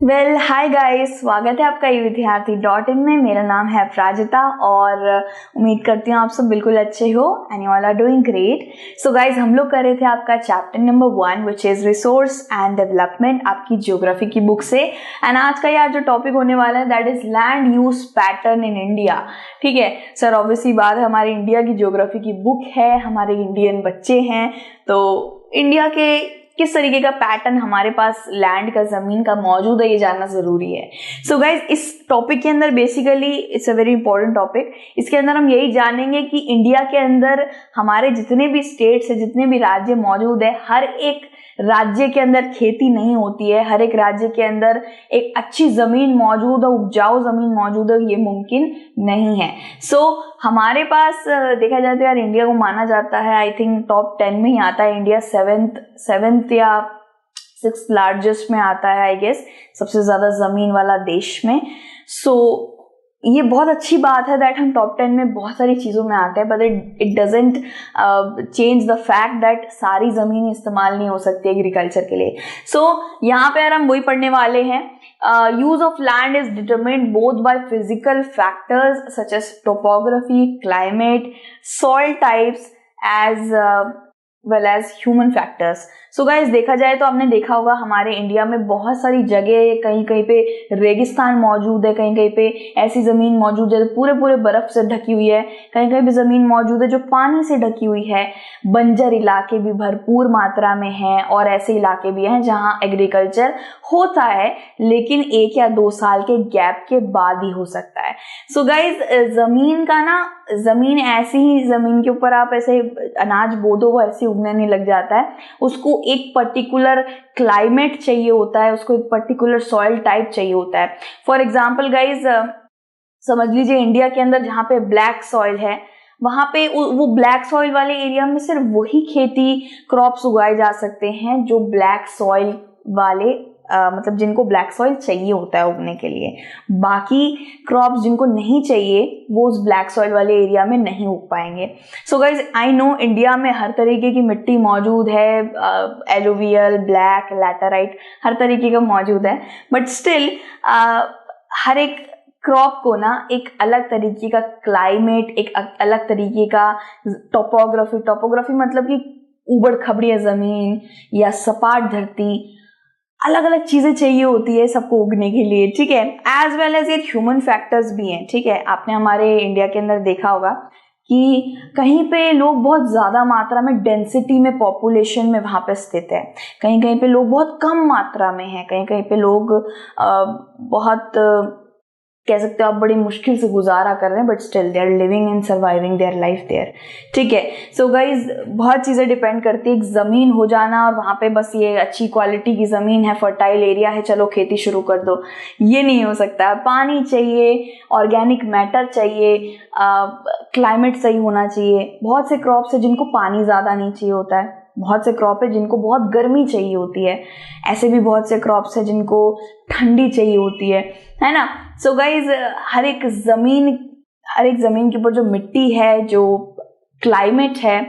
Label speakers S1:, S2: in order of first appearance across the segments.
S1: Hi guys, स्वागत है आपका ई विद्यार्थी .in में। मेरा नाम है प्राजिता और उम्मीद करती हूँ आप सब बिल्कुल अच्छे हो and you all are doing great. So guys, हम लोग कर रहे थे आपका chapter number 1 which is resource and development, आपकी ज्योग्राफी की बुक से। एंड आज का यार जो टॉपिक होने वाला है that is land use pattern in India. ठीक है सर, ऑब्वियसली बात है, हमारी इंडिया की ज्योग्राफी की बुक है, हमारे इंडियन बच्चे हैं, तो इंडिया के किस तरीके का पैटर्न हमारे पास लैंड का, जमीन का मौजूद है, ये जानना जरूरी है। सो गाइज, इस टॉपिक के अंदर basically it's a very important topic. इसके अंदर हम यही जानेंगे कि इंडिया के अंदर हमारे जितने भी स्टेट्स है, जितने भी राज्य मौजूद है, हर एक राज्य के अंदर खेती नहीं होती है, हर एक राज्य के अंदर एक अच्छी जमीन मौजूद है, उपजाऊ जमीन मौजूद है, ये मुमकिन नहीं है। सो हमारे पास देखा जाए तो यार इंडिया को माना जाता है, आई थिंक टॉप 10 में ही आता है इंडिया, सेवेंथ या 6th लार्जेस्ट में आता है आई गेस, सबसे ज्यादा जमीन वाला देश में। सो ये बहुत अच्छी बात है दैट हम टॉप 10 में बहुत सारी चीज़ों में आते हैं, but it doesn't change the fact that सारी ज़मीन इस्तेमाल नहीं हो सकती एग्रीकल्चर के लिए। सो यहाँ पे यार हम वही पढ़ने वाले हैं। Use of land is determined both by physical factors such as topography, climate, soil types as well as human factors. So guys, देखा जाए तो आपने देखा होगा हमारे इंडिया में बहुत सारी जगह, कहीं कहीं पे रेगिस्तान मौजूद है, कहीं कहीं पे ऐसी जमीन मौजूद है पूरे बर्फ से ढकी हुई है, कहीं कहीं पे जमीन मौजूद है जो पानी से ढकी हुई है, बंजर इलाके भी भरपूर मात्रा में हैं, और ऐसे इलाके भी हैं जहां एग्रीकल्चर होता है लेकिन 1 या 2 साल के गैप के बाद ही हो सकता है। सो गाइज, जमीन का ना, जमीन ऐसी ही, जमीन के ऊपर आप ऐसे अनाज बो दो वो ऐसे उगने नहीं लग जाता है, उसको एक पर्टिकुलर क्लाइमेट चाहिए होता है, उसको एक पर्टिकुलर सॉइल टाइप चाहिए होता है। फॉर एग्जाम्पल गाइज, समझ लीजिए इंडिया के अंदर जहाँ पे ब्लैक सॉइल है, वहां पे वो ब्लैक सॉइल वाले एरिया में सिर्फ वही खेती क्रॉप्स उगाए जा सकते हैं जो ब्लैक सॉइल वाले मतलब जिनको ब्लैक सॉइल चाहिए होता है उगने के लिए। बाकी क्रॉप्स जिनको नहीं चाहिए वो उस ब्लैक सॉइल वाले एरिया में नहीं उग पाएंगे। So guys, I know India में हर तरीके की मिट्टी मौजूद है, एलुवियल, ब्लैक, लैटेराइट, हर तरीके का मौजूद है, बट स्टिल हर एक क्रॉप को ना एक अलग तरीके का क्लाइमेट, एक अलग तरीके का टोपोग्राफी मतलब कि उबड़ खबड़ी जमीन या सपाट धरती, अलग अलग चीजें चाहिए होती है सबको उगने के लिए। ठीक है, एज वेल एज ये ह्यूमन फैक्टर्स भी हैं। ठीक है, आपने हमारे इंडिया के अंदर देखा होगा कि कहीं पे लोग बहुत ज्यादा मात्रा में डेंसिटी में, पॉपुलेशन में वहां पे स्थित है, कहीं कहीं पे लोग बहुत कम मात्रा में हैं, कहीं कहीं पे लोग बहुत कह सकते हो आप बड़ी मुश्किल से गुजारा कर रहे हैं, but still they are living and surviving their life there. ठीक है, सो गाइज, बहुत चीजें डिपेंड करती है। एक जमीन हो जाना और वहां पे बस ये अच्छी क्वालिटी की जमीन है, फर्टाइल एरिया है, चलो खेती शुरू कर दो, ये नहीं हो सकता। पानी चाहिए, ऑर्गेनिक मैटर चाहिए, क्लाइमेट सही होना चाहिए। बहुत से क्रॉप्स है जिनको पानी ज्यादा नहीं चाहिए होता है, बहुत से क्रॉप है जिनको बहुत गर्मी चाहिए होती है, ऐसे भी बहुत से क्रॉप्स है जिनको ठंडी चाहिए होती है ना। सो गाइज, हर एक जमीन के ऊपर जो मिट्टी है, जो क्लाइमेट है,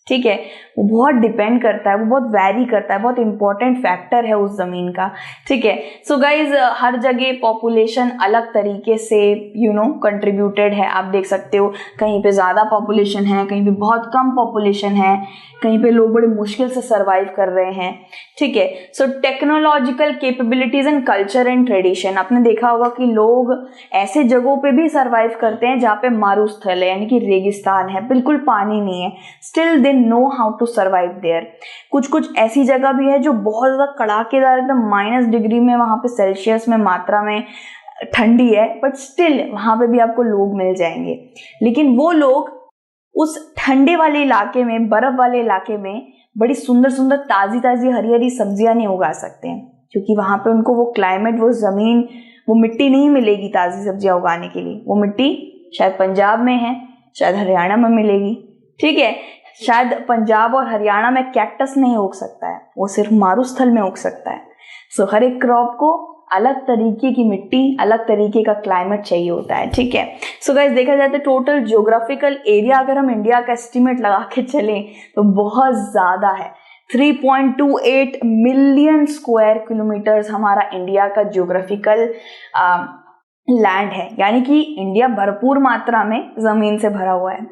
S1: ठीक है, वो बहुत डिपेंड करता है, वो बहुत वैरी करता है, बहुत इंपॉर्टेंट फैक्टर है उस जमीन का। ठीक है, सो गाइज, हर जगह पॉपुलेशन अलग तरीके से कंट्रीब्यूटेड है। आप देख सकते हो कहीं पे ज्यादा पॉपुलेशन है, कहीं पे बहुत कम पॉपुलेशन है, कहीं पे लोग बड़े मुश्किल से सरवाइव कर रहे हैं। ठीक है, so technological capabilities and culture and tradition, आपने देखा होगा कि लोग ऐसे जगहों पे भी सरवाइव करते हैं जहाँ पे मारुस्थल है, यानी कि रेगिस्तान है, बिल्कुल पानी नहीं है, still they know how to survive there. कुछ ऐसी जगह भी है जो बहुत ज्यादा कड़ाकेदार, एकदम -डिग्री में, वहां पे सेल्सियस में मात्रा में ठंडी है, बट स्टिल वहां पे भी आपको लोग मिल जाएंगे। लेकिन वो लोग उस ठंडे वाले इलाके में, बर्फ वाले इलाके में बड़ी सुंदर सुंदर ताजी हरी हरी सब्जियां नहीं उगा सकते हैं, क्योंकि वहां पे उनको वो क्लाइमेट, वो जमीन, वो मिट्टी नहीं मिलेगी ताजी सब्जियां उगाने के लिए। वो मिट्टी शायद पंजाब में है, शायद हरियाणा में मिलेगी। ठीक है, शायद पंजाब और हरियाणा में कैक्टस नहीं उग सकता है, वो सिर्फ मारुस्थल में उग सकता है। सो हर एक क्रॉप को अलग तरीके की मिट्टी, अलग तरीके का क्लाइमेट चाहिए होता है। ठीक है, सो गाइस, देखा जाए तो टोटल ज्योग्राफिकल एरिया अगर हम इंडिया का एस्टिमेट लगा के चलें तो बहुत ज्यादा है। 3.28 मिलियन स्क्वायर किलोमीटर्स हमारा इंडिया का ज्योग्राफिकल लैंड है, यानी कि इंडिया भरपूर मात्रा में जमीन से भरा हुआ है।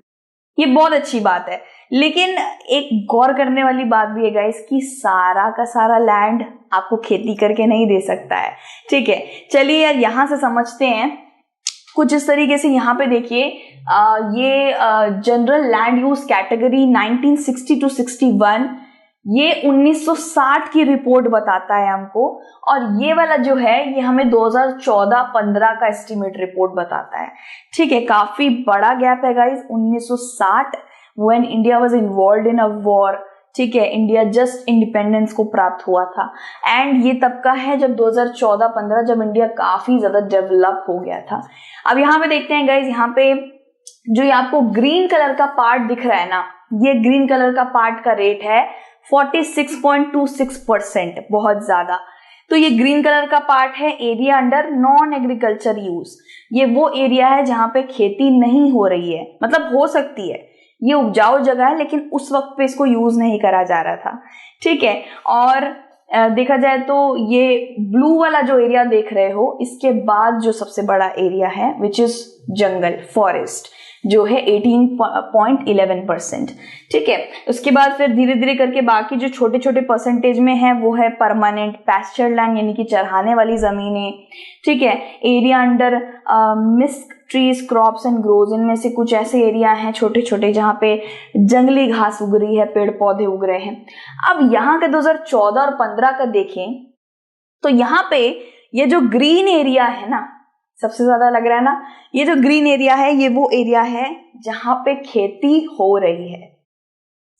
S1: ये बहुत अच्छी बात है, लेकिन एक गौर करने वाली बात भी है गाइस कि सारा का सारा लैंड आपको खेती करके नहीं दे सकता है। ठीक है, चलिए यार यहां से समझते हैं कुछ इस तरीके से। यहाँ पे देखिए ये general land use category 1960 to 61, ये 1960 की रिपोर्ट बताता है हमको, और ये वाला जो है ये हमें 2014-15 का एस्टिमेट रिपोर्ट बताता है। ठीक है, काफी बड़ा गैप है guys. 1960 when India was involved in a war, ठीक है, इंडिया जस्ट इंडिपेंडेंस को प्राप्त हुआ था, एंड ये तब का है जब 2014-15 जब इंडिया काफी ज्यादा डेवलप हो गया था। अब यहाँ पे देखते हैं गाइस, यहाँ पे जो ये आपको ग्रीन कलर का पार्ट दिख रहा है ना, ये ग्रीन कलर का पार्ट का रेट है 46.26%, बहुत ज्यादा। तो ये ग्रीन कलर का पार्ट है area under non agriculture use. ये वो एरिया है जहां पे खेती नहीं हो रही है, मतलब हो सकती है, ये उपजाऊ जगह है लेकिन उस वक्त पे इसको यूज नहीं करा जा रहा था। ठीक है, और देखा जाए तो ये ब्लू वाला जो एरिया देख रहे हो, इसके बाद जो सबसे बड़ा एरिया है विच इज जंगल फॉरेस्ट, जो है 18.11%। ठीक है, उसके बाद फिर धीरे धीरे करके बाकी जो छोटे छोटे परसेंटेज में है वो है परमानेंट पैस्चर लैंड, यानी कि चरहाने वाली जमीनें। ठीक है, area under misc trees crops and groves, इनमें से कुछ ऐसे एरिया हैं छोटे छोटे जहाँ पे जंगली घास उग रही है, पेड़ पौधे उग रहे हैं। अब यहाँ के 2014 और 15 का देखें तो यहाँ पे ये जो ग्रीन एरिया है ना, सबसे ज्यादा लग रहा है ना, ये जो ग्रीन एरिया है ये वो एरिया है जहां पे खेती हो रही है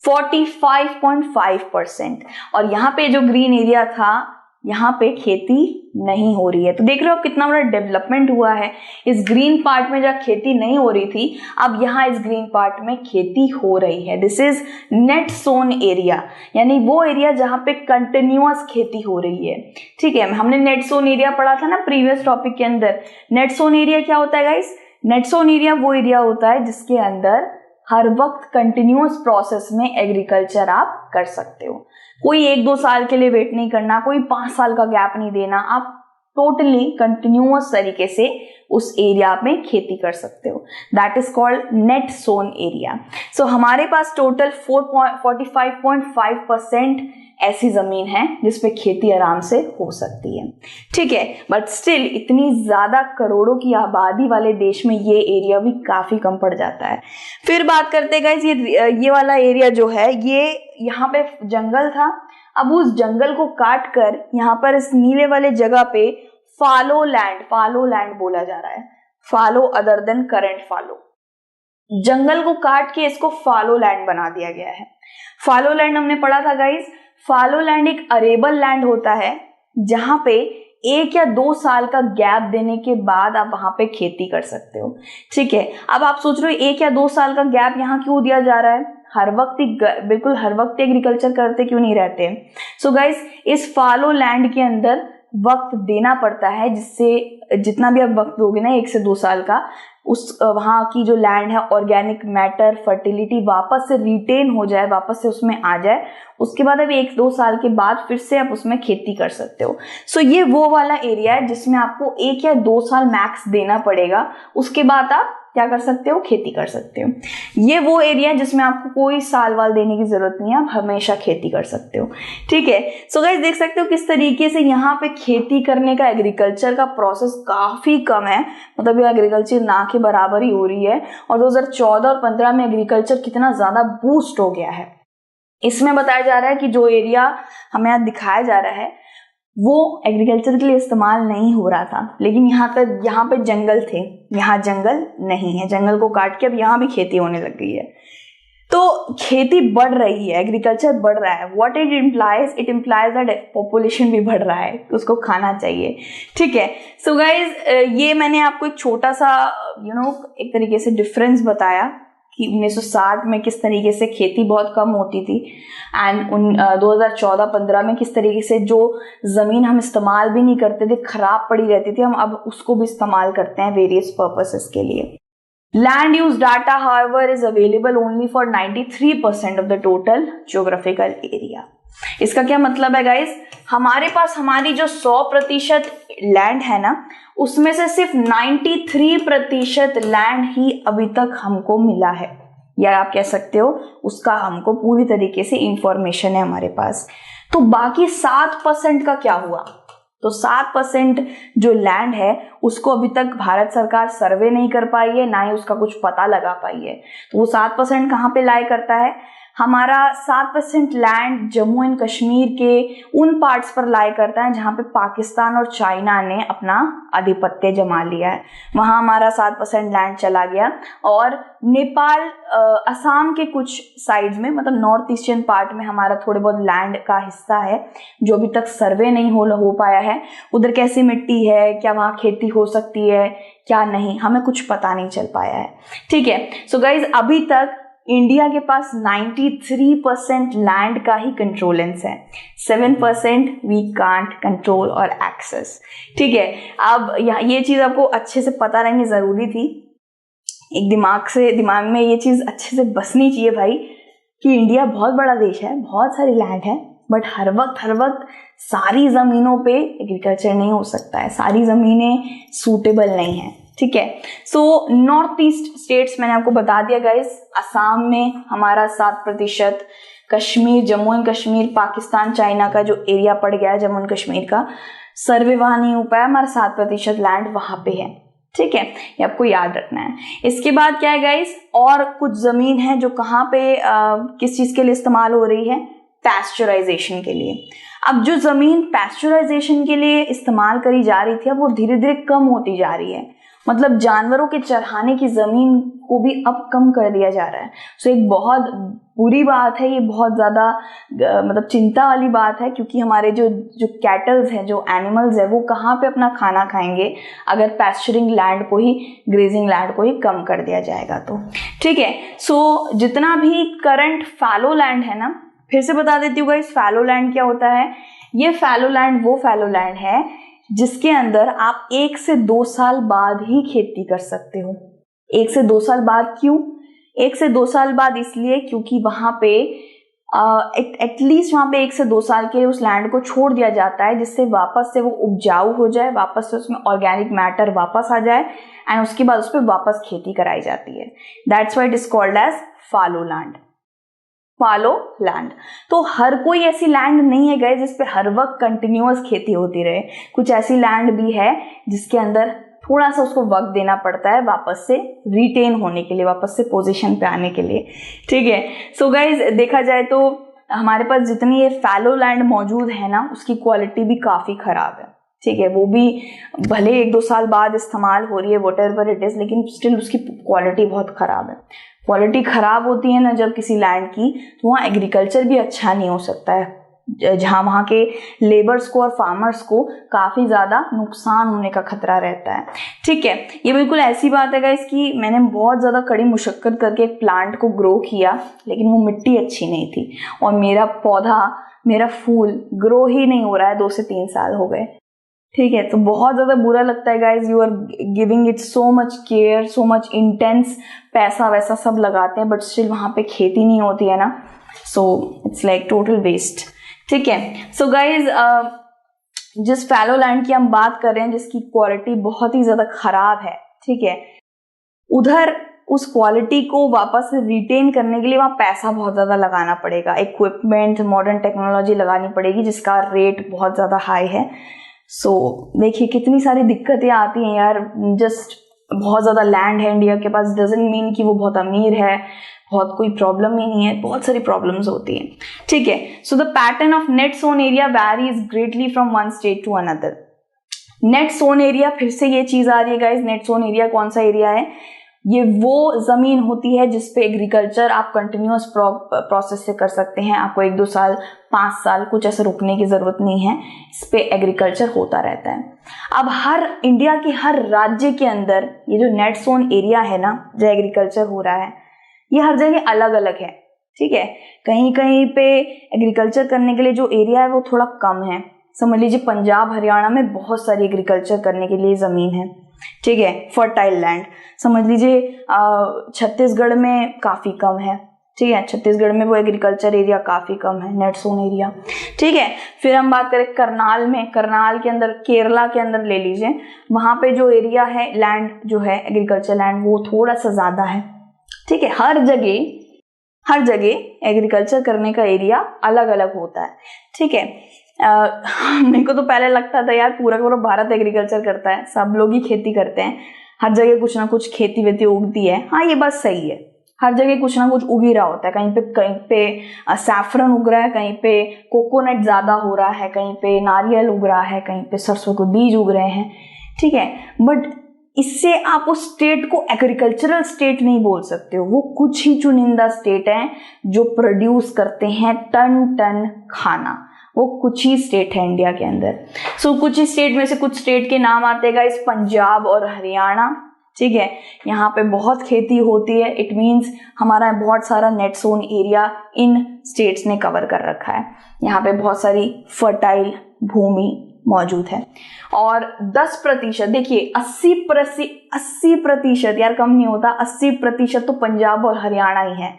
S1: 45.5%, और यहाँ पे जो ग्रीन एरिया था यहाँ पे खेती नहीं हो रही है। तो देख रहे हो कितना बड़ा डेवलपमेंट हुआ है। इस ग्रीन पार्ट में जब खेती नहीं हो रही थी, अब यहाँ इस ग्रीन पार्ट में खेती हो रही है। This is net sown area, यानी वो एरिया जहाँ पे कंटिन्यूअस खेती हो रही है। ठीक है, हमने नेट सोन एरिया पढ़ा था ना प्रीवियस टॉपिक के अंदर। नेट सोन एरिया क्या होता है गाइस? नेट सोन एरिया वो एरिया होता है जिसके अंदर हर वक्त कंटिन्यूअस प्रोसेस में एग्रीकल्चर आप कर सकते हो। कोई 1-2 साल के लिए वेट नहीं करना, कोई 5 साल का गैप नहीं देना, आप टोटली कंटिन्यूअस तरीके से उस एरिया में खेती कर सकते हो। That is called net sown area. So हमारे पास टोटल 45.5% ऐसी जमीन है जिसपे खेती आराम से हो सकती है। ठीक है, बट स्टिल इतनी ज्यादा करोड़ों की आबादी वाले देश में ये एरिया भी काफी कम पड़ जाता है। फिर बात करते हैं गाइस, ये वाला एरिया जो है ये यहाँ पे जंगल था। अब उस जंगल को काट कर यहाँ पर इस नीले वाले जगह पे फालो लैंड बोला जा रहा है। Fallow other than current fallow, जंगल को काट के इसको फालो लैंड बना दिया गया है। फालो लैंड हमने पढ़ा था गाइस, फालो लैंड एक अरेबल लैंड होता है जहां पे 1 या 2 साल का गैप देने के बाद आप वहां पे खेती कर सकते हो। ठीक है, अब आप सोच रहे हो 1 या 2 साल का गैप यहाँ क्यों दिया जा रहा है? हर वक्त बिल्कुल हर वक्त एग्रीकल्चर करते क्यों नहीं रहते? सो गाइस, इस फालो लैंड के अंदर वक्त देना पड़ता है, जिससे जितना भी आप वक्त दोगे ना 1 से 2 साल का, उस वहाँ की जो लैंड है ऑर्गेनिक मैटर फर्टिलिटी वापस से रिटेन हो जाए, वापस से उसमें आ जाए। उसके बाद अभी 1-2 साल के बाद फिर से आप उसमें खेती कर सकते हो। सो ये वो वाला एरिया है जिसमें आपको 1 या 2 साल मैक्स देना पड़ेगा, उसके बाद आप क्या कर सकते हो? खेती कर सकते हो। ये वो एरिया है जिसमें आपको कोई साल वाल देने की जरूरत नहीं है, आप हमेशा खेती कर सकते हो। ठीक है, सो गाइस देख सकते हो किस तरीके से यहाँ पे खेती करने का एग्रीकल्चर का प्रोसेस काफी कम है, मतलब ये एग्रीकल्चर ना के बराबर ही हो रही है। और 2014 और 15 में एग्रीकल्चर कितना ज्यादा बूस्ट हो गया है। इसमें बताया जा रहा है कि जो एरिया हमें यहाँ दिखाया जा रहा है वो एग्रीकल्चर के लिए इस्तेमाल नहीं हो रहा था, लेकिन यहाँ पे जंगल थे, यहाँ जंगल नहीं है। जंगल को काट के अब यहाँ भी खेती होने लग गई है। तो खेती बढ़ रही है, एग्रीकल्चर बढ़ रहा है। What it implies that population भी बढ़ रहा है, तो उसको खाना चाहिए। ठीक है, सो गाइज ये मैंने आपको एक छोटा सा एक तरीके से डिफरेंस बताया कि 1960 में किस तरीके से खेती बहुत कम होती थी, एंड 2014-15 में किस तरीके से जो जमीन हम इस्तेमाल भी नहीं करते थे, खराब पड़ी रहती थी, हम अब उसको भी इस्तेमाल करते हैं वेरियस पर्पसेस के लिए। Land use data however is available only for 93% of the total geographical area। इसका क्या मतलब है गाइस, हमारे पास हमारी जो 100% लैंड है ना, उसमें से सिर्फ 93% लैंड ही अभी तक हमको मिला है, या आप कह सकते हो उसका हमको पूरी तरीके से इंफॉर्मेशन है हमारे पास। तो बाकी 7% का क्या हुआ? तो 7% जो लैंड है उसको अभी तक भारत सरकार सर्वे नहीं कर पाई है, ना ही उसका कुछ पता लगा पाई है। तो वो 7% कहाँ पे लाई करता है? हमारा 7% लैंड जम्मू एंड कश्मीर के उन पार्ट्स पर लाई करता है जहाँ पे पाकिस्तान और चाइना ने अपना आधिपत्य जमा लिया है, वहाँ हमारा 7% लैंड चला गया। और नेपाल, असम के कुछ साइड्स में, मतलब नॉर्थ ईस्टर्न पार्ट में हमारा थोड़े बहुत लैंड का हिस्सा है जो अभी तक सर्वे नहीं हो पाया है। उधर कैसी मिट्टी है, क्या वहाँ खेती हो सकती है क्या नहीं, हमें कुछ पता नहीं चल पाया है। ठीक है, सो गाइज अभी तक इंडिया के पास 93% लैंड का ही कंट्रोलेंस है, 7% वी कांट कंट्रोल और एक्सेस। ठीक है, अब ये चीज आपको अच्छे से पता रहनी जरूरी थी, एक दिमाग में ये चीज अच्छे से बसनी चाहिए भाई, कि इंडिया बहुत बड़ा देश है, बहुत सारी लैंड है, बट हर वक्त सारी जमीनों पे एग्रीकल्चर नहीं हो सकता है, सारी जमीनें सूटेबल नहीं है। ठीक है, सो नॉर्थ ईस्ट स्टेट्स मैंने आपको बता दिया गाइस, असम में हमारा 7%, कश्मीर, जम्मू एंड कश्मीर, पाकिस्तान चाइना का जो एरिया पड़ गया है जम्मू एंड कश्मीर का, सर्वे वहां नहीं हो पाया, हमारा 7% लैंड वहां पे है। ठीक है, ये आपको याद रखना है। इसके बाद क्या है गाइस, और कुछ जमीन है जो कहाँ पे किस चीज के लिए इस्तेमाल हो रही है? पैस्चराइजेशन के लिए। अब जो जमीन पैस्चराइजेशन के लिए इस्तेमाल करी जा रही थी, अब वो धीरे धीरे कम होती जा रही है, मतलब जानवरों के चराने की जमीन को भी अब कम कर दिया जा रहा है। सो एक बहुत बुरी बात है, ये बहुत ज्यादा मतलब चिंता वाली बात है, क्योंकि हमारे जो कैटल्स हैं, जो एनिमल्स है, वो कहाँ पे अपना खाना खाएंगे अगर पैस्चरिंग लैंड को ही, ग्रेजिंग लैंड को ही कम कर दिया जाएगा तो। ठीक है, सो जितना भी करंट फैलो लैंड है ना, फिर से बता देती हूँ गाइस, फैलो लैंड क्या होता है? ये फैलो लैंड वो फैलो लैंड है जिसके अंदर आप 1 से 2 साल बाद ही खेती कर सकते हो। 1 से 2 साल बाद क्यों? 1 से 2 साल बाद इसलिए क्योंकि वहां पे एटलीस्ट वहां पे 1 से 2 साल के लिए उस लैंड को छोड़ दिया जाता है, जिससे वापस से वो उपजाऊ हो जाए, वापस से उसमें ऑर्गेनिक मैटर वापस आ जाए, एंड उसके बाद उस पर वापस खेती कराई जाती है। That's why it is called as fallow land. Fallow land. तो हर कोई ऐसी लैंड नहीं है गाइस जिस पे हर वक्त कंटिन्यूअस खेती होती रहे, कुछ ऐसी लैंड भी है जिसके अंदर थोड़ा सा उसको वक्त देना पड़ता है वापस से रिटेन होने के लिए, वापस से पोजीशन पे आने के लिए। ठीक है, सो गाइस देखा जाए तो हमारे पास जितनी ये फैलो लैंड मौजूद है ना, उसकी क्वालिटी भी काफी खराब है। ठीक है, वो भी भले 1-2 साल बाद इस्तेमाल हो रही है, व्हाटएवर इट इज, लेकिन स्टिल उसकी क्वालिटी बहुत खराब है। क्वालिटी खराब होती है ना जब किसी लैंड की, तो वहाँ एग्रीकल्चर भी अच्छा नहीं हो सकता है, जहाँ वहाँ के लेबर्स को और फार्मर्स को काफी ज्यादा नुकसान होने का खतरा रहता है। ठीक है, ये बिल्कुल ऐसी बात है गाइस कि मैंने बहुत ज्यादा कड़ी मुशक्कत करके एक प्लांट को ग्रो किया, लेकिन वो मिट्टी अच्छी नहीं थी और मेरा पौधा, मेरा फूल ग्रो ही नहीं हो रहा है, 2 से 3 साल हो गए। ठीक है, तो बहुत ज्यादा बुरा लगता है guys, you are giving it so much care, so much intense, पैसा वैसा सब लगाते हैं, बट स्टिल वहां पे खेती नहीं होती है ना, so it's like total waste. ठीक है, सो गाइज जिस फैलो लैंड की हम बात कर रहे हैं, जिसकी क्वालिटी बहुत ही ज्यादा खराब है, ठीक है, उधर उस क्वालिटी को वापस रिटेन करने के लिए वहां पैसा बहुत ज्यादा लगाना पड़ेगा, इक्विपमेंट, मॉडर्न टेक्नोलॉजी लगानी पड़ेगी, जिसका रेट बहुत ज्यादा हाई है। सो देखिए कितनी सारी दिक्कतें आती हैं यार, जस्ट बहुत ज्यादा लैंड है इंडिया के पास डजंट मीन कि वो बहुत अमीर है, बहुत कोई प्रॉब्लम ही नहीं है, बहुत सारी प्रॉब्लम्स होती हैं। ठीक है, so the pattern of net sown area varies greatly from one state to another. Net sown area, फिर से ये चीज आ रही है गाइस, नेट सोन एरिया कौन सा एरिया है? ये वो जमीन होती है जिसपे एग्रीकल्चर आप कंटिन्यूअस प्रोसेस से कर सकते हैं, आपको 1-2 साल 5 साल कुछ ऐसे रुकने की जरूरत नहीं है, इस पे एग्रीकल्चर होता रहता है। अब हर इंडिया के हर राज्य के अंदर ये जो नेट जोन एरिया है ना, जो एग्रीकल्चर हो रहा है, ये हर जगह अलग अलग है। ठीक है, कहीं कहीं पे एग्रीकल्चर करने के लिए जो एरिया है वो थोड़ा कम है, समझ लीजिए पंजाब हरियाणा में बहुत सारी एग्रीकल्चर करने के लिए जमीन है। ठीक है, फर्टाइल लैंड। समझ लीजिए छत्तीसगढ़ में काफी कम है, ठीक है, छत्तीसगढ़ में वो एग्रीकल्चर एरिया काफी कम है, नेट सोन एरिया। ठीक है, फिर हम बात करें करनाल में, करनाल के अंदर, केरला के अंदर ले लीजिए, वहां पे जो एरिया है, लैंड जो है एग्रीकल्चर लैंड, वो थोड़ा सा ज्यादा है। ठीक है, हर जगह एग्रीकल्चर करने का एरिया अलग अलग होता है। ठीक है, मेरे को तो पहले लगता था यार पूरा पूरा भारत एग्रीकल्चर करता है, सब लोग ही खेती करते हैं, हर जगह कुछ ना कुछ खेती वेती उगती है। हाँ, ये बात सही है, हर जगह कुछ ना कुछ उग ही रहा होता है, कहीं पे सैफरन उग रहा है, कहीं पे कोकोनट ज्यादा हो रहा है, कहीं पे नारियल उग रहा है, कहीं पे सरसों के बीज उग रहे हैं। ठीक है, बट इससे आप उस स्टेट को एग्रीकल्चरल स्टेट नहीं बोल सकते हो। वो कुछ ही चुनिंदा स्टेट हैं जो प्रोड्यूस करते हैं टन टन खाना, वो कुछ ही स्टेट है इंडिया के अंदर। सो कुछ ही स्टेट में से कुछ स्टेट के नाम आते हैं गाइस, पंजाब और हरियाणा। ठीक है, यहाँ पे बहुत खेती होती है, इट मीन्स हमारा बहुत सारा net sown area in states ने कवर कर रखा है। यहाँ पे बहुत सारी फर्टाइल भूमि मौजूद है। और 10%, देखिए 80% यार कम नहीं होता, 80% तो पंजाब और हरियाणा ही है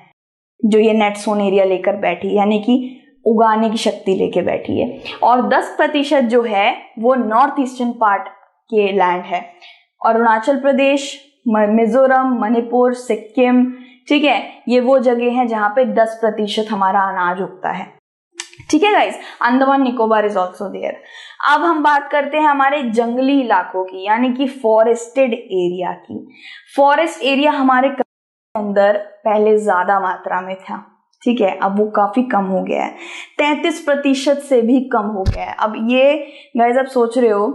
S1: जो ये नेट सोन एरिया लेकर बैठी, यानी कि उगाने की शक्ति लेके बैठी है। और 10% जो है वो नॉर्थ ईस्टर्न पार्ट के लैंड है, अरुणाचल प्रदेश, मिजोरम, मणिपुर, सिक्किम। ठीक है, ये वो जगह है जहां पे 10% हमारा अनाज उगता है। ठीक है guys, Andaman Nicobar is also there. अब हम बात करते हैं हमारे जंगली इलाकों की, यानी कि फॉरेस्टेड एरिया की। फॉरेस्ट एरिया हमारे अंदर पहले ज्यादा मात्रा में था। ठीक है, अब वो काफी कम हो गया है, 33% से भी कम हो गया है। अब ये गाइस आप सोच रहे हो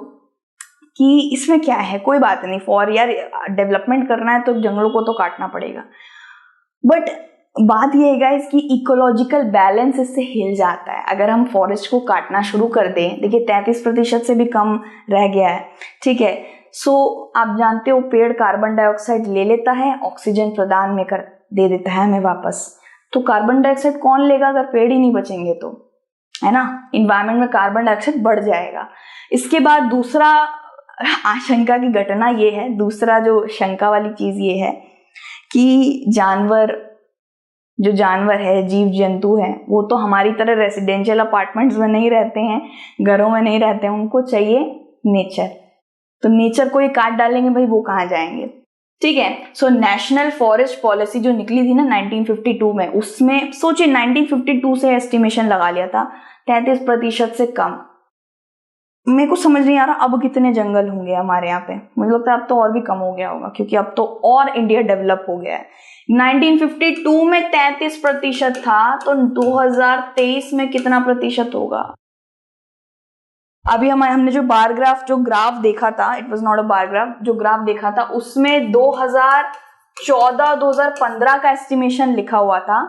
S1: कि इसमें क्या है, कोई बात नहीं, फॉर यार डेवलपमेंट करना है तो जंगलों को तो काटना पड़ेगा, बट बात यह है गाइस कि इकोलॉजिकल बैलेंस इससे हिल जाता है अगर हम फॉरेस्ट को काटना शुरू कर दें। देखिए 33% से भी कम रह गया है। ठीक है, सो आप जानते हो पेड़ कार्बन डाइऑक्साइड ले लेता है, ऑक्सीजन प्रदान में कर दे देता है हमें वापस। तो कार्बन डाइऑक्साइड कौन लेगा अगर पेड़ ही नहीं बचेंगे तो, है ना, इन्वायरमेंट में कार्बन डाइऑक्साइड बढ़ जाएगा। इसके बाद दूसरा आशंका की घटना ये है, दूसरा जो शंका वाली चीज ये है कि जो जानवर है, जीव जंतु है, वो तो हमारी तरह रेसिडेंशियल अपार्टमेंट्स में नहीं रहते हैं, घरों में नहीं रहते हैं, उनको चाहिए नेचर। तो नेचर को ये काट डालेंगे भाई, वो कहाँ जाएंगे। ठीक है, सो नेशनल फॉरेस्ट पॉलिसी जो निकली थी ना 1952 में, उसमें सोचिए 1952 से एस्टिमेशन लगा लिया था 33% से कम। मेरे को समझ नहीं आ रहा अब कितने जंगल होंगे हमारे यहाँ पे, मुझे लगता है अब तो और भी कम हो गया होगा, क्योंकि अब तो और इंडिया डेवलप हो गया है। 1952 में 33% था, तो 2023 में कितना प्रतिशत होगा। अभी हमने जो बार ग्राफ, जो ग्राफ देखा था, it was not a bar graph, जो ग्राफ देखा था उसमें 2014-2015 का एस्टिमेशन लिखा हुआ था,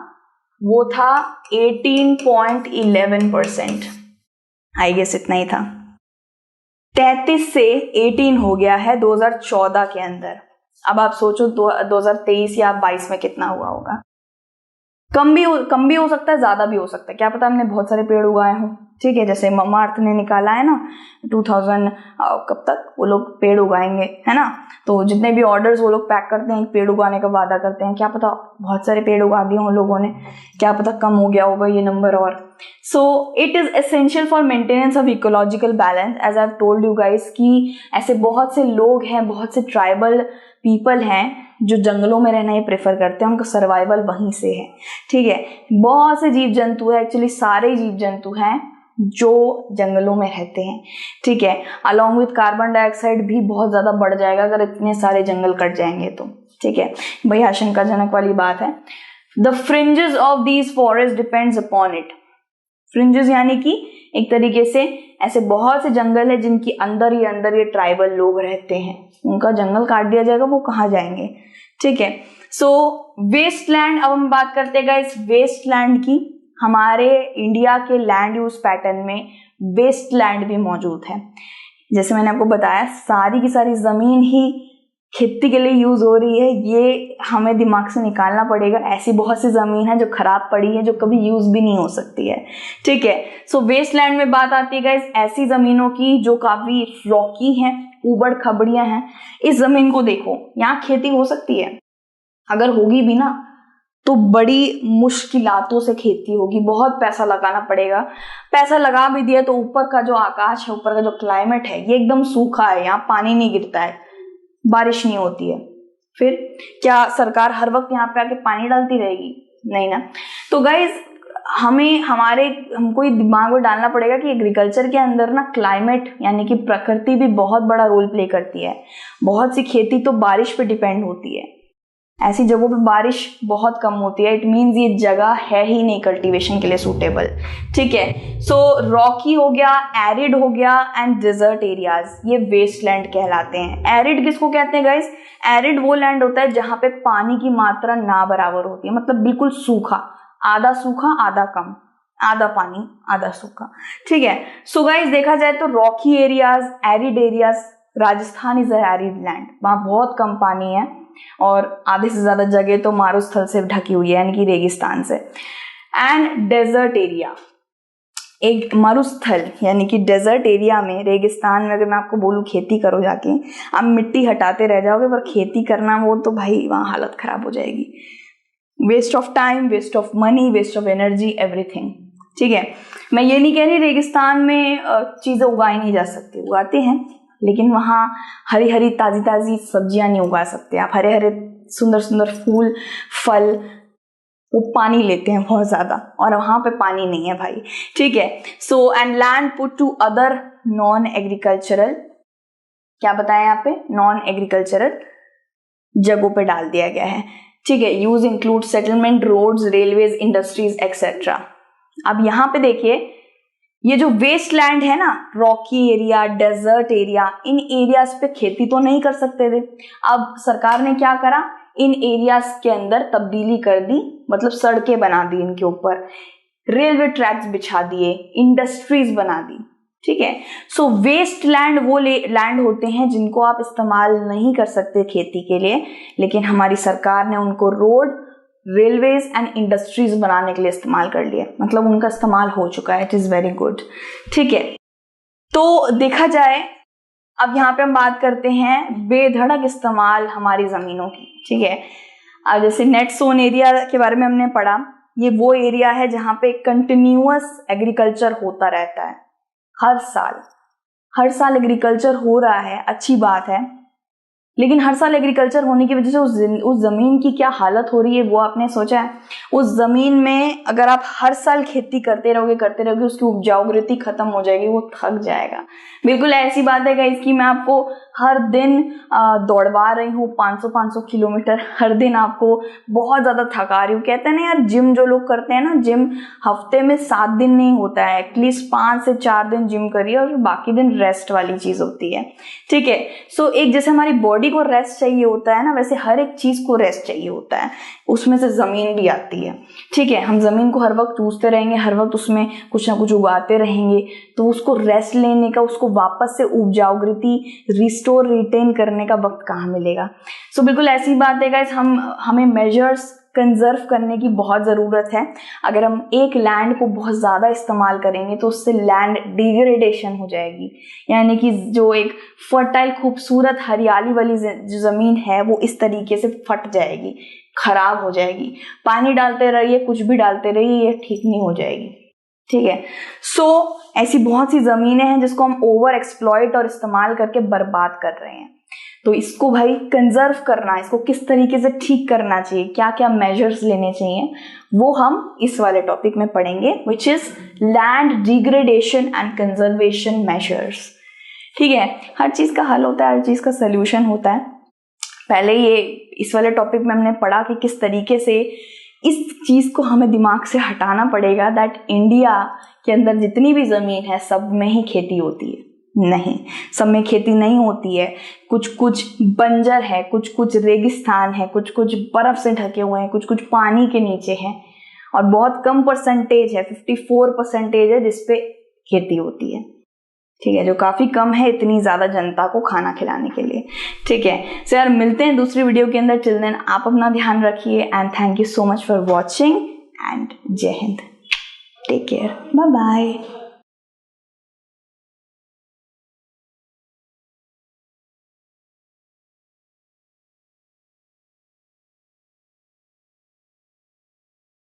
S1: वो था 18.11%। आई गेस इतना ही था। 33 से 18 हो गया है 2014 के अंदर। अब आप सोचो 2023 या 22 में कितना हुआ होगा। कम भी हो सकता है, ज्यादा भी हो सकता है, क्या पता हमने बहुत सारे पेड़ उगाए हों। ठीक है, जैसे ममा अर्थ ने निकाला है ना 2000 कब तक वो लोग पेड़ उगाएंगे, है ना, तो जितने भी ऑर्डर्स वो लोग पैक करते हैं पेड़ उगाने का वादा करते हैं, क्या पता बहुत सारे पेड़ उगा दिए उन लोगों ने, क्या पता कम हो गया होगा ये नंबर और। So it is essential for maintenance of ecological balance, as I told you guys कि ऐसे बहुत से लोग हैं, बहुत से ट्राइबल पीपल हैं जो जंगलों में रहना ही प्रेफर करते हैं, उनका सर्वाइवल वहीं से है। ठीक है, बहुत से जीव जंतु है, एक्चुअली सारे जीव जंतु हैं जो जंगलों में रहते हैं। ठीक है, अलॉन्ग विथ कार्बन डाइऑक्साइड भी बहुत ज्यादा बढ़ जाएगा अगर इतने सारे जंगल कट जाएंगे तो। ठीक है भाई, आशंकाजनक वाली बात है। The fringes of these forest depends upon it. Fringes यानी कि एक तरीके से ऐसे बहुत से जंगल है जिनकी अंदर ये ट्राइबल लोग रहते हैं, उनका जंगल काट दिया जाएगा, वो कहाँ जाएंगे। ठीक है, सो वेस्टलैंड, अब हम बात करते हैं इस वेस्टलैंड की। हमारे इंडिया के लैंड यूज पैटर्न में वेस्टलैंड भी मौजूद है। जैसे मैंने आपको बताया, सारी की सारी जमीन ही खेती के लिए यूज हो रही है, ये हमें दिमाग से निकालना पड़ेगा। ऐसी बहुत सी जमीन है जो खराब पड़ी है, जो कभी यूज भी नहीं हो सकती है। ठीक है, सो वेस्टलैंड में बात आती है गाइस ऐसी जमीनों की जो काफी रॉकी हैं, ऊबड़ खबड़ियां हैं। इस जमीन को देखो, यहाँ खेती हो सकती है, अगर होगी भी ना तो बड़ी मुश्किलातों से खेती होगी, बहुत पैसा लगाना पड़ेगा। पैसा लगा भी दिया तो ऊपर का जो आकाश है, ऊपर का जो क्लाइमेट है, ये एकदम सूखा है, यहाँ पानी नहीं गिरता है, बारिश नहीं होती है। फिर क्या सरकार हर वक्त यहाँ पे आके पानी डालती रहेगी? नहीं ना। तो गाइज हमको ये दिमाग में डालना पड़ेगा कि एग्रीकल्चर के अंदर ना क्लाइमेट यानी कि प्रकृति भी बहुत बड़ा रोल प्ले करती है। बहुत सी खेती तो बारिश पे डिपेंड होती है, ऐसी जगहों पे बारिश बहुत कम होती है, इट मीन्स ये जगह है ही नहीं कल्टीवेशन के लिए सूटेबल। ठीक है, सो रॉकी हो गया, एरिड हो गया एंड डेजर्ट एरियाज, ये वेस्टलैंड कहलाते हैं। एरिड किसको कहते हैं गाइस? एरिड वो लैंड होता है जहां पे पानी की मात्रा ना बराबर होती है, मतलब बिल्कुल सूखा, आधा सूखा आधा कम, आधा पानी आधा सूखा। ठीक है, सो गाइस देखा जाए तो Rocky areas, arid areas, Rajasthan is a arid land, वहां बहुत कम पानी है और आधे से ज्यादा जगह तो मारुस्थल से ढकी हुई है यानी कि रेगिस्तान से। एंड डेजर्ट एरिया, एक मरुस्थल यानी कि डेजर्ट एरिया में, रेगिस्तान में अगर मैं आपको बोलूं खेती करो जाके, आप मिट्टी हटाते रह जाओगे, पर खेती करना वो तो भाई वहां हालत खराब हो जाएगी, waste of time, waste of money, waste of energy, everything. ठीक है, मैं ये नहीं कह रही रेगिस्तान में चीजें उगाई नहीं जा सकती, उगाते हैं, लेकिन वहाँ हरी हरी ताजी ताजी सब्जियां नहीं उगा सकते आप, हरे हरे सुंदर सुंदर फूल फल, वो पानी लेते हैं बहुत ज्यादा, और वहां पे पानी नहीं है भाई। ठीक है, so and land put to other non agricultural, क्या बताया यहाँ पे, नॉन एग्रीकल्चरल जगहों पे डाल दिया गया है। ठीक है, use include settlement, roads, railways, industries etcetera. अब यहाँ पे देखिए, ये जो वेस्ट लैंड है ना, रॉकी एरिया, डेजर्ट एरिया, इन एरियाज पे खेती तो नहीं कर सकते थे। अब सरकार ने क्या करा, इन एरियाज के अंदर तब्दीली कर दी, मतलब सड़कें बना दी इनके ऊपर, रेलवे ट्रैक्स बिछा दिए, इंडस्ट्रीज बना दी। ठीक है, सो वेस्ट लैंड वो लैंड होते हैं जिनको आप इस्तेमाल नहीं कर सकते खेती के लिए, लेकिन हमारी सरकार ने उनको रोड, रेलवेज एंड इंडस्ट्रीज बनाने के लिए इस्तेमाल कर लिया, मतलब उनका इस्तेमाल हो चुका है। It is very good. ठीक है, तो देखा जाए अब यहाँ पे हम बात करते हैं बेधड़क इस्तेमाल हमारी जमीनों की। ठीक है, अब जैसे नेट सोन एरिया के बारे में हमने पढ़ा, ये वो एरिया है जहाँ पे कंटिन्यूअस एग्रीकल्चर होता रहता है, हर साल एग्रीकल्चर हो रहा है, अच्छी बात है, लेकिन हर साल एग्रीकल्चर होने की वजह से उस जमीन की क्या हालत हो रही है वो आपने सोचा है? उस जमीन में अगर आप हर साल खेती करते रहोगे उसकी उपजाऊगृति खत्म हो जाएगी, वो थक जाएगा। बिल्कुल ऐसी बात है गाइस कि मैं आपको हर दिन दौड़वा रही हूँ 500 किलोमीटर, हर दिन आपको बहुत ज्यादा थका रही हूँ। कहते हैं ना यार, जिम जो लोग करते हैं ना, जिम हफ्ते में 7 दिन नहीं होता है, एटलीस्ट 5 से 4 दिन जिम करिए और बाकी दिन रेस्ट वाली चीज होती है। ठीक है, सो एक जैसे हमारी बॉडी को रेस्ट चाहिए होता है ना, वैसे हर एक चीज को रेस्ट चाहिए होता है, उसमें से जमीन भी आती है। ठीक है, हम जमीन को हर वक्त चूसते रहेंगे, हर वक्त उसमें कुछ ना कुछ उगाते रहेंगे, तो उसको रेस्ट लेने का, उसको वापस से उपजाऊगृति रिस्टोर रिटेन करने का वक्त कहाँ मिलेगा? सो बिल्कुल ऐसी बात है गाइस, हमें मेजर्स कंजर्व करने की बहुत ज़रूरत है। अगर हम एक लैंड को बहुत ज़्यादा इस्तेमाल करेंगे तो उससे लैंड डिग्रेडेशन हो जाएगी, यानी कि जो एक फर्टाइल खूबसूरत हरियाली वाली जो ज़मीन है वो इस तरीके से फट जाएगी, खराब हो जाएगी। पानी डालते रहिए, कुछ भी डालते रहिए, ये ठीक नहीं हो जाएगी। ठीक है, सो ऐसी बहुत सी ज़मीनें हैं जिसको हम ओवर एक्सप्लॉइट और इस्तेमाल करके बर्बाद कर रहे हैं, तो इसको भाई कंजर्व करना, इसको किस तरीके से ठीक करना चाहिए, क्या क्या मेजर्स लेने चाहिए, वो हम इस वाले टॉपिक में पढ़ेंगे, which is land degradation and conservation measures. ठीक है, हर चीज का हल होता है, हर चीज का सोल्यूशन होता है। पहले ये इस वाले टॉपिक में हमने पढ़ा कि किस तरीके से इस चीज को हमें दिमाग से हटाना पड़ेगा दैट इंडिया के अंदर जितनी भी जमीन है सब में ही खेती होती है। नहीं, सब में खेती नहीं होती है, कुछ कुछ बंजर है, कुछ कुछ रेगिस्तान है, कुछ कुछ बर्फ से ढके हुए हैं, कुछ कुछ पानी के नीचे हैं, और बहुत कम परसेंटेज है, 54% है जिसपे खेती होती है। ठीक है, जो काफी कम है इतनी ज्यादा जनता को खाना खिलाने के लिए। ठीक है, सो यार मिलते हैं दूसरी वीडियो के अंदर। टिल देन आप अपना ध्यान रखिए and thank you so much for watching and जय हिंद, टेक केयर, बाय बाय।